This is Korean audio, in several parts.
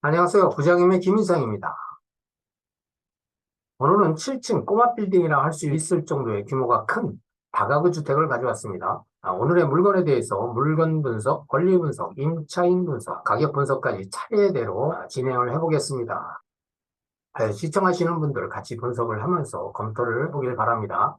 안녕하세요. 부장님의 김인상입니다. 오늘은 7층 꼬마 빌딩이라 할 수 있을 정도의 규모가 큰 다가구 주택을 가져왔습니다. 오늘의 물건에 대해서 물건 분석, 권리 분석, 임차인 분석, 가격 분석까지 차례대로 진행을 해보겠습니다. 시청하시는 분들 같이 분석을 하면서 검토를 해보길 바랍니다.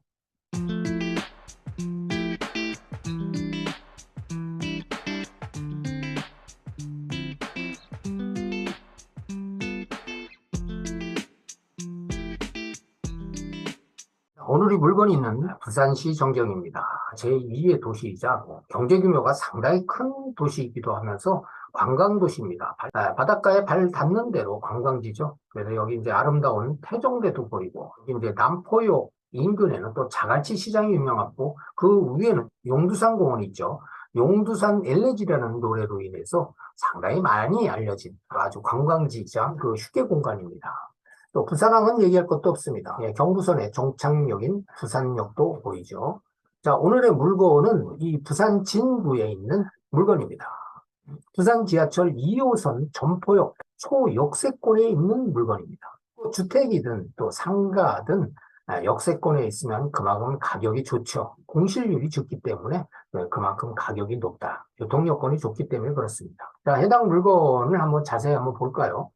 오늘 이 물건이 있는 부산시 정정입니다. 제2의 도시이자 경제 규모가 상당히 큰 도시이기도 하면서 관광도시입니다. 바닷가에 발 닿는 대로 관광지죠. 그래서 여기 이제 아름다운 태종대도 보이고, 여기 이제 남포역 인근에는 또 자갈치 시장이 유명하고, 그 위에는 용두산 공원이 있죠. 용두산 엘레지라는 노래로 인해서 상당히 많이 알려진 아주 관광지이자 그 휴게 공간입니다. 또 부산항은 얘기할 것도 없습니다. 경부선의 종착역인 부산역도 보이죠. 자, 오늘의 물건은 이 부산 진구에 있는 물건입니다. 부산 지하철 2호선 점포역 초역세권에 있는 물건입니다. 주택이든 또 상가든 역세권에 있으면 그만큼 가격이 좋죠. 공실률이 적기 때문에 그만큼 가격이 높다. 교통여건이 좋기 때문에 그렇습니다. 자, 해당 물건을 한번 자세히 한번 볼까요?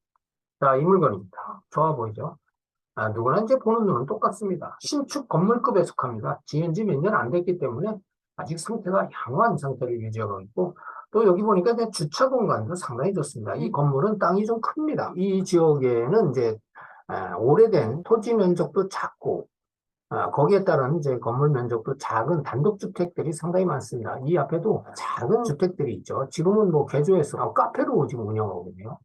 자, 이 물건입니다. 좋아 보이죠? 누구나 이제 보는 눈은 똑같습니다. 신축 건물급에 속합니다. 지은 지 몇 년 안 됐기 때문에 아직 상태가 양호한 상태를 유지하고 있고, 또 여기 보니까 이제 주차 공간도 상당히 좋습니다. 이 건물은 땅이 좀 큽니다. 이 지역에는 이제 오래된 토지 면적도 작고, 거기에 따른 이제 건물 면적도 작은 단독주택들이 상당히 많습니다. 이 앞에도 작은 주택들이 있죠. 지금은 뭐 개조해서 카페로 지금 운영하고 있네요.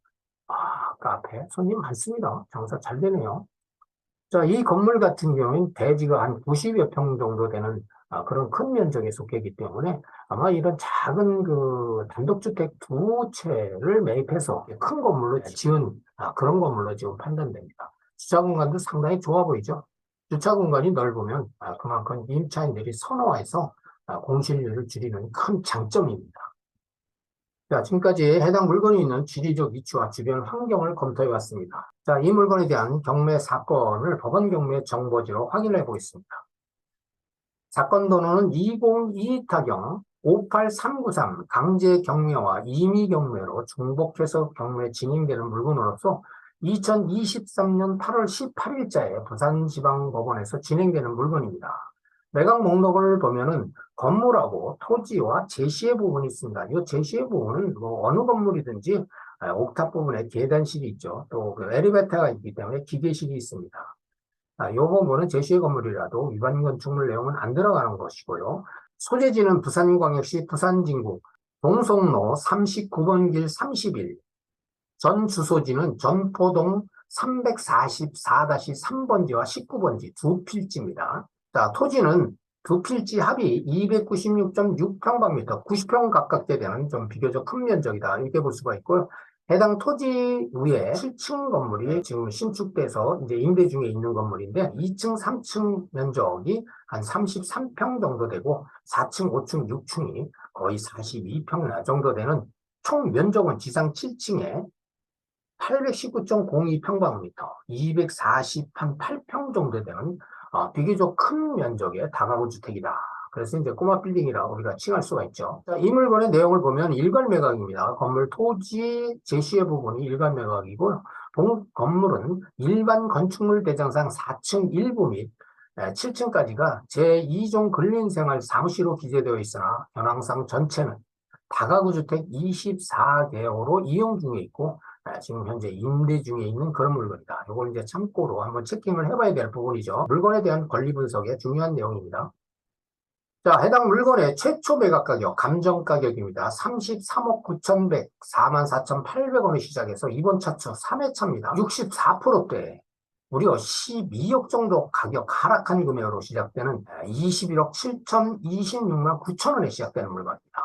카페 손님 많습니다. 장사 잘 되네요. 자, 이 건물 같은 경우는 대지가 한 90여 평 정도 되는 그런 큰 면적에 속하기 때문에 아마 이런 작은 그 단독주택 두 채를 매입해서 큰 건물로 지은 그런 건물로 지금 판단됩니다. 주차 공간도 상당히 좋아 보이죠? 주차 공간이 넓으면 그만큼 임차인들이 선호해서 공실률을 줄이는 큰 장점입니다. 자, 지금까지 해당 물건이 있는 지리적 위치와 주변 환경을 검토해 왔습니다. 자, 이 물건에 대한 경매 사건을 법원 경매 정보지로 확인해 보겠습니다. 사건 번호는 2022타경 58393 강제 경매와 임의 경매로 중복해서 경매 진행되는 물건으로서 2023년 8월 18일자에 부산지방법원에서 진행되는 물건입니다. 매각 목록을 보면은 건물하고 토지와 제시의 부분이 있습니다. 이 제시의 부분은 뭐 어느 건물이든지 옥탑 부분에 계단실이 있죠. 또 그 엘리베이터가 있기 때문에 기계실이 있습니다. 이 부분은 제시의 건물이라도 위반 건축물 내용은 안 들어가는 것이고요. 소재지는 부산광역시 부산진구 동성로 39번 길 31, 전 주소지는 전포동 344-3번지와 19번지 두 필지입니다. 자, 토지는 두 필지 합이 296.6평방미터, 90평 가깝게 되는 좀 비교적 큰 면적이다. 이렇게 볼 수가 있고요. 해당 토지 위에 7층 건물이 지금 신축돼서 이제 임대 중에 있는 건물인데 2층, 3층 면적이 한 33평 정도 되고 4층, 5층, 6층이 거의 42평 정도 되는 총 면적은 지상 7층에 819.02평방미터, 248평 정도 되는 비교적 큰 면적의 다가구 주택이다. 그래서 이제 꼬마 빌딩이라고 우리가 칭할 수가 있죠. 자, 이 물건의 내용을 보면 일괄 매각입니다. 건물 토지 제시의 부분이 일괄 매각이고요. 본 건물은 일반 건축물 대장상 4층 일부 및 7층까지가 제2종 근린생활 사무실로 기재되어 있으나 현황상 전체는 다가구 주택 24개호로 이용 중에 있고 지금 현재 임대 중에 있는 그런 물건이다. 이걸 이제 참고로 한번 체킹을 해봐야 될 부분이죠. 물건에 대한 권리 분석의 중요한 내용입니다. 자, 해당 물건의 최초 매각 가격, 감정 가격입니다. 33억 9,100, 44,800원에 시작해서 이번 차처 3회차입니다. 64%대, 무려 12억 정도 가격 하락한 금액으로 시작되는 21억 7,026만 9천원에 시작되는 물건입니다.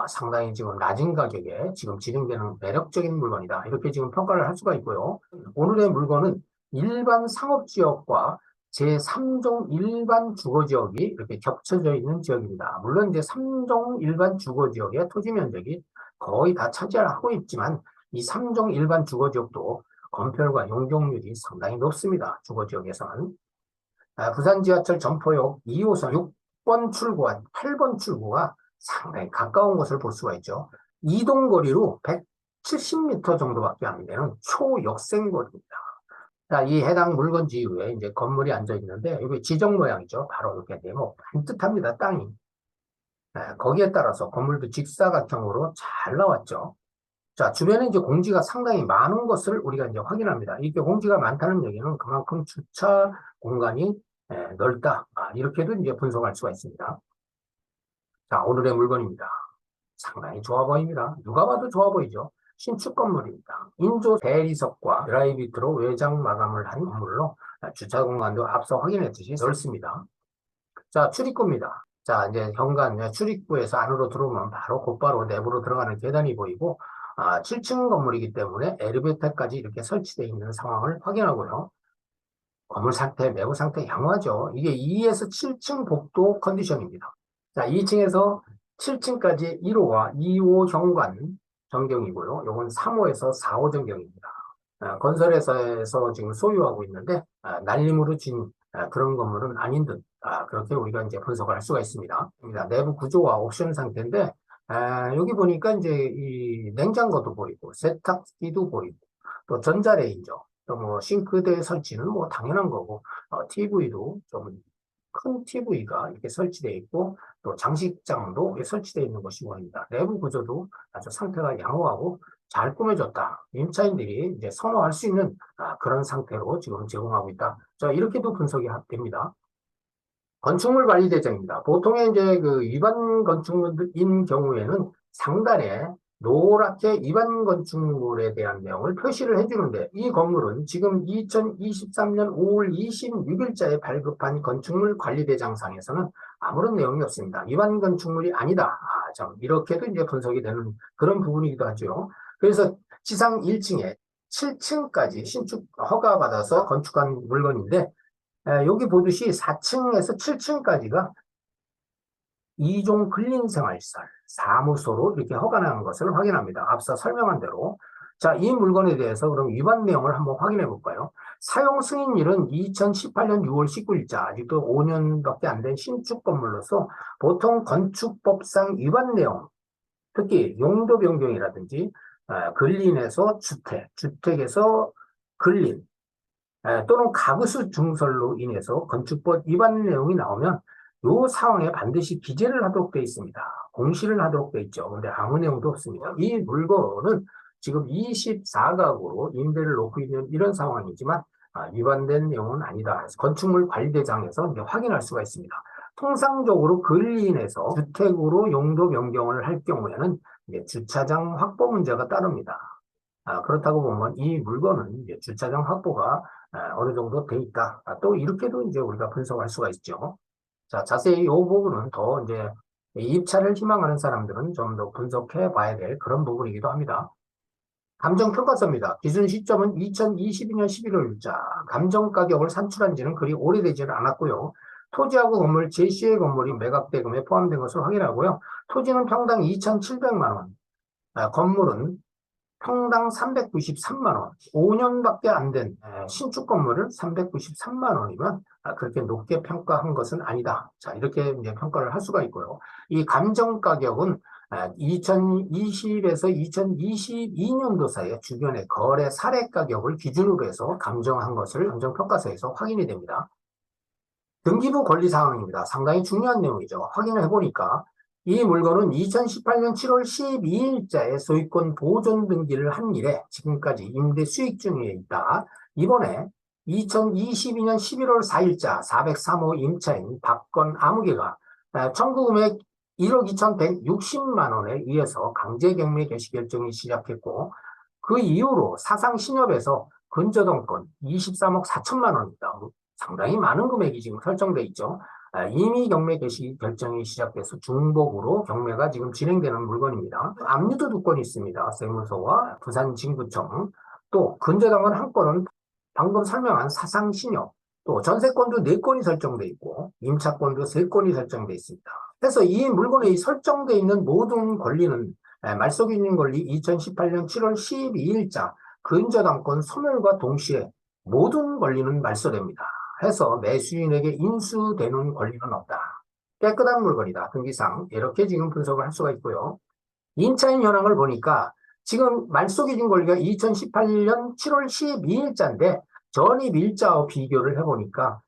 상당히 지금 낮은 가격에 지금 진행되는 매력적인 물건이다. 이렇게 지금 평가를 할 수가 있고요. 오늘의 물건은 일반 상업지역과 제3종 일반 주거지역이 이렇게 겹쳐져 있는 지역입니다. 물론 이제 3종 일반 주거지역의 토지 면적이 거의 다 차지하고 있지만 이 3종 일반 주거지역도 건폐율과 용적률이 상당히 높습니다. 주거지역에서는. 부산 지하철 점포역 2호선 6번 출구와 8번 출구가 상당히 가까운 것을 볼 수가 있죠. 이동거리로 170m 정도밖에 안 되는 초역생거리입니다. 자, 이 해당 물건지 위에 이제 건물이 앉아 있는데, 이게 지정 모양이죠. 바로 이렇게 네모 반듯합니다. 땅이. 거기에 따라서 건물도 직사각형으로 잘 나왔죠. 자, 주변에 이제 공지가 상당히 많은 것을 우리가 이제 확인합니다. 이게 공지가 많다는 얘기는 그만큼 주차 공간이 넓다. 이렇게도 이제 분석할 수가 있습니다. 자, 오늘의 물건입니다. 상당히 좋아 보입니다. 누가 봐도 좋아 보이죠. 신축 건물입니다. 인조 대리석과 드라이비트로 외장 마감을 한 건물로 주차 공간도 앞서 확인했듯이 넓습니다. 자, 출입구입니다. 자, 이제 현관 출입구에서 안으로 들어오면 곧바로 내부로 들어가는 계단이 보이고, 7층 건물이기 때문에 엘리베이터까지 이렇게 설치되어 있는 상황을 확인하고요. 건물 상태, 내부 상태 양호하죠. 이게 2에서 7층 복도 컨디션입니다. 자, 2층에서 7층까지 1호와 2호 현관 전경이고요. 요건 3호에서 4호 전경입니다. 건설회사에서 지금 소유하고 있는데, 날림으로 진 그런 건물은 아닌 듯, 그렇게 우리가 이제 분석을 할 수가 있습니다. 내부 구조와 옵션 상태인데, 여기 보니까 이제 이 냉장고도 보이고, 세탁기도 보이고, 또 전자레인저, 또 뭐 싱크대 설치는 뭐 당연한 거고, TV도 좀 큰 TV가 이렇게 설치되어 있고, 또 장식장도 이렇게 설치되어 있는 것이 보입니다. 내부 구조도 아주 상태가 양호하고 잘 꾸며졌다. 임차인들이 이제 선호할 수 있는 그런 상태로 지금 제공하고 있다. 자, 이렇게도 분석이 됩니다. 건축물 관리 대장입니다. 보통의 이제 그 위반 건축물인 경우에는 상단에 노랗게 위반 건축물에 대한 내용을 표시를 해주는데, 이 건물은 지금 2023년 5월 26일자에 발급한 건축물 관리 대장상에서는 아무런 내용이 없습니다. 위반 건축물이 아니다. 참 이렇게도 이제 분석이 되는 그런 부분이기도 하죠. 그래서 지상 1층에 7층까지 신축 허가받아서 건축한 물건인데, 여기 보듯이 4층에서 7층까지가 2종 근린생활시설, 사무소로 이렇게 허가나는 것을 확인합니다. 앞서 설명한 대로. 자, 이 물건에 대해서 그럼 위반 내용을 한번 확인해 볼까요? 사용 승인일은 2018년 6월 19일자, 아직도 5년밖에 안 된 신축 건물로서 보통 건축법상 위반 내용, 특히 용도 변경이라든지 근린에서 주택, 주택에서 근린, 또는 가구수 증설로 인해서 건축법 위반 내용이 나오면 이 상황에 반드시 기재를 하도록 되어 있습니다. 공시를 하도록 되어 있죠. 근데 아무 내용도 없습니다. 이 물건은 지금 24가구로 임대를 놓고 있는 이런 상황이지만 위반된 내용은 아니다. 건축물 관리대장에서 이제 확인할 수가 있습니다. 통상적으로 근린에서 주택으로 용도 변경을 할 경우에는 이제 주차장 확보 문제가 따릅니다. 그렇다고 보면 이 물건은 이제 주차장 확보가 어느 정도 돼 있다. 또 이렇게도 이제 우리가 분석할 수가 있죠. 자, 자세히 이 부분은 더 이제 입찰을 희망하는 사람들은 좀 더 분석해 봐야 될 그런 부분이기도 합니다. 감정평가서입니다. 기준 시점은 2022년 11월자. 감정가격을 산출한 지는 그리 오래되지는 않았고요. 토지하고 건물, 제시의 건물이 매각대금에 포함된 것을 확인하고요. 토지는 평당 2,700만 원, 건물은 평당 393만 원, 5년밖에 안 된 신축 건물을 393만 원이면 그렇게 높게 평가한 것은 아니다. 자, 이렇게 이제 평가를 할 수가 있고요. 이 감정 가격은 2020에서 2022년도 사이에 주변의 거래 사례 가격을 기준으로 해서 감정한 것을 감정평가서에서 확인이 됩니다. 등기부 권리 사항입니다. 상당히 중요한 내용이죠. 확인을 해보니까 이 물건은 2018년 7월 12일자에 소유권 보존 등기를 한 이래 지금까지 임대 수익 중에 있다. 이번에 2022년 11월 4일자 403호 임차인 박건 아무개가 청구금액 1억 2,160만 원에 의해서 강제경매 개시 결정이 시작했고, 그 이후로 사상신협에서 근저당권 23억 4천만 원입니다. 상당히 많은 금액이 지금 설정돼 있죠. 이미 경매 개시 결정이 시작돼서 중복으로 경매가 지금 진행되는 물건입니다. 압류도 2건이 있습니다. 세무서와 부산진구청. 또 근저당권 1건은 방금 설명한 사상신협. 또 전세권도 4건이 설정돼 있고 임차권도 3건이 설정돼 있습니다. 그래서 이 물건에 설정돼 있는 모든 권리는 말소기준 권리 2018년 7월 12일자 근저당권 소멸과 동시에 모든 권리는 말소됩니다. 해서 매수인에게 인수되는 권리는 없다. 깨끗한 물건이다. 등기상 이렇게 지금 분석을 할 수가 있고요. 임차인 현황을 보니까 지금 말소기준 권리가 2018년 7월 12일자인데 전입일자와 비교를 해보니까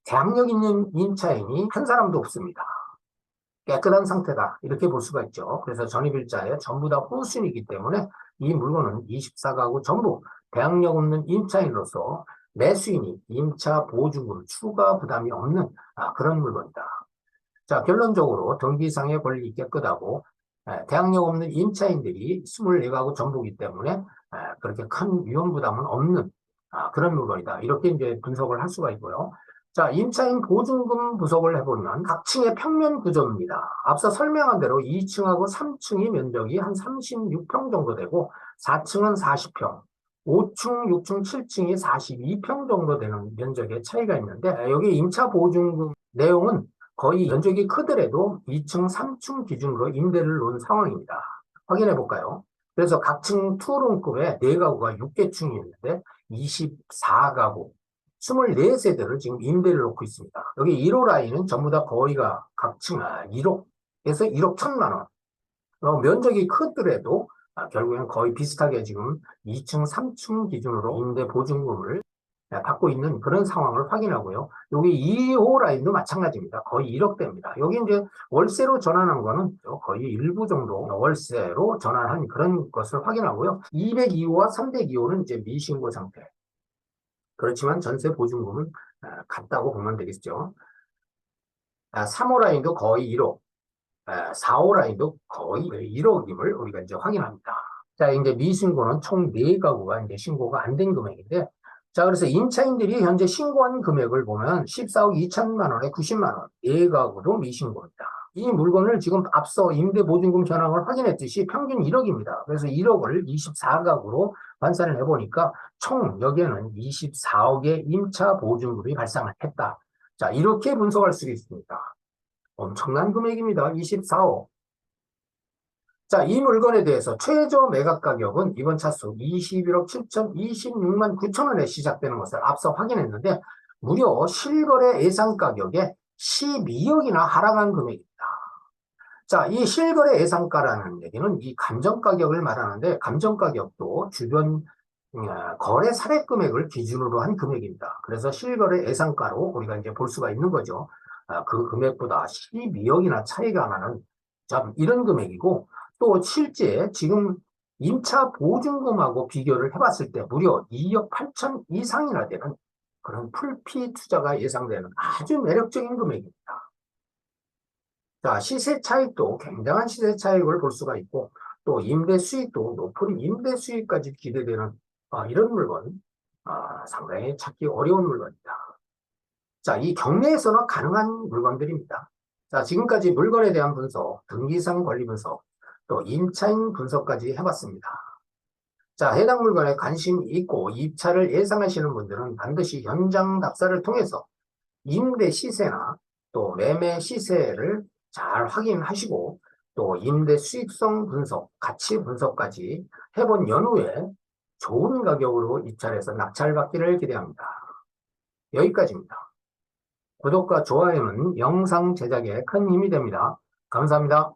대항력 있는 임차인이 한 사람도 없습니다. 깨끗한 상태다. 이렇게 볼 수가 있죠. 그래서 전입일자에 전부 다 후순이기 때문에 이 물건은 24가구 전부 대항력 없는 임차인으로서 매수인이 임차 보증금 추가 부담이 없는 그런 물건이다. 자, 결론적으로 등기상의 권리 깨끗하고 대항력 없는 임차인들이 24가구 전부이기 때문에 그렇게 큰 위험 부담은 없는 그런 물건이다. 이렇게 이제 분석을 할 수가 있고요. 자, 임차인 보증금 분석을 해보면 각 층의 평면 구조입니다. 앞서 설명한 대로 2층하고 3층이 면적이 한 36평 정도 되고 4층은 40평, 5층, 6층, 7층이 42평 정도 되는 면적의 차이가 있는데 여기 임차 보증금 내용은 거의 면적이 크더라도 2층, 3층 기준으로 임대를 놓은 상황입니다. 확인해 볼까요? 그래서 각 층 투룸급에 4가구가 6개층이 있는데 24가구, 24세대를 지금 임대를 놓고 있습니다. 여기 1호 라인은 전부 다 거의가 각층 1억에서 1억 1천만 원. 면적이 크더라도 결국엔 거의 비슷하게 지금 2층, 3층 기준으로 임대 보증금을 받고 있는 그런 상황을 확인하고요. 여기 2호 라인도 마찬가지입니다. 거의 1억대입니다. 여기 이제 월세로 전환한 거는 거의 일부 정도 월세로 전환한 그런 것을 확인하고요. 202호와 302호는 이제 미신고 상태. 그렇지만 전세 보증금은 같다고 보면 되겠죠. 3호 라인도 거의 1억, 4호 라인도 거의 1억임을 우리가 이제 확인합니다. 자, 이제 미신고는 총 4가구가 이제 신고가 안 된 금액인데, 자, 그래서 임차인들이 현재 신고한 금액을 보면 14억 2천만 원에 90만 원, 4가구도 미신고입니다. 이 물건을 지금 앞서 임대보증금 현황을 확인했듯이 평균 1억입니다. 그래서 1억을 24가구로 환산을 해보니까 총 여기에는 24억의 임차 보증금이 발생했다. 자, 이렇게 분석할 수 있습니다. 엄청난 금액입니다. 24억. 자, 이 물건에 대해서 최저 매각 가격은 이번 차수 21억 7,026만 9천 원에 시작되는 것을 앞서 확인했는데 무려 실거래 예상 가격에 12억이나 하락한 금액입니다. 자, 이 실거래 예상가라는 얘기는 이 감정가격을 말하는데 감정가격도 주변 거래 사례 금액을 기준으로 한 금액입니다. 그래서 실거래 예상가로 우리가 이제 볼 수가 있는 거죠. 그 금액보다 12억이나 차이가 나는 참 이런 금액이고 또 실제 지금 임차 보증금하고 비교를 해봤을 때 무려 2억 8천 이상이나 되는 그런 풀피 투자가 예상되는 아주 매력적인 금액입니다. 자, 시세 차익도 굉장한 시세 차익을 볼 수가 있고 또 임대 수익도 높은 임대 수익까지 기대되는 이런 물건 상당히 찾기 어려운 물건입니다. 자, 이 경매에서는 가능한 물건들입니다. 자, 지금까지 물건에 대한 분석, 등기상 권리 분석, 또 임차인 분석까지 해봤습니다. 자, 해당 물건에 관심 있고 입차를 예상하시는 분들은 반드시 현장 답사를 통해서 임대 시세나 또 매매 시세를 잘 확인하시고 또 임대 수익성 분석, 가치 분석까지 해본 연후에 좋은 가격으로 입찰해서 낙찰받기를 기대합니다. 여기까지입니다. 구독과 좋아요는 영상 제작에 큰 힘이 됩니다. 감사합니다.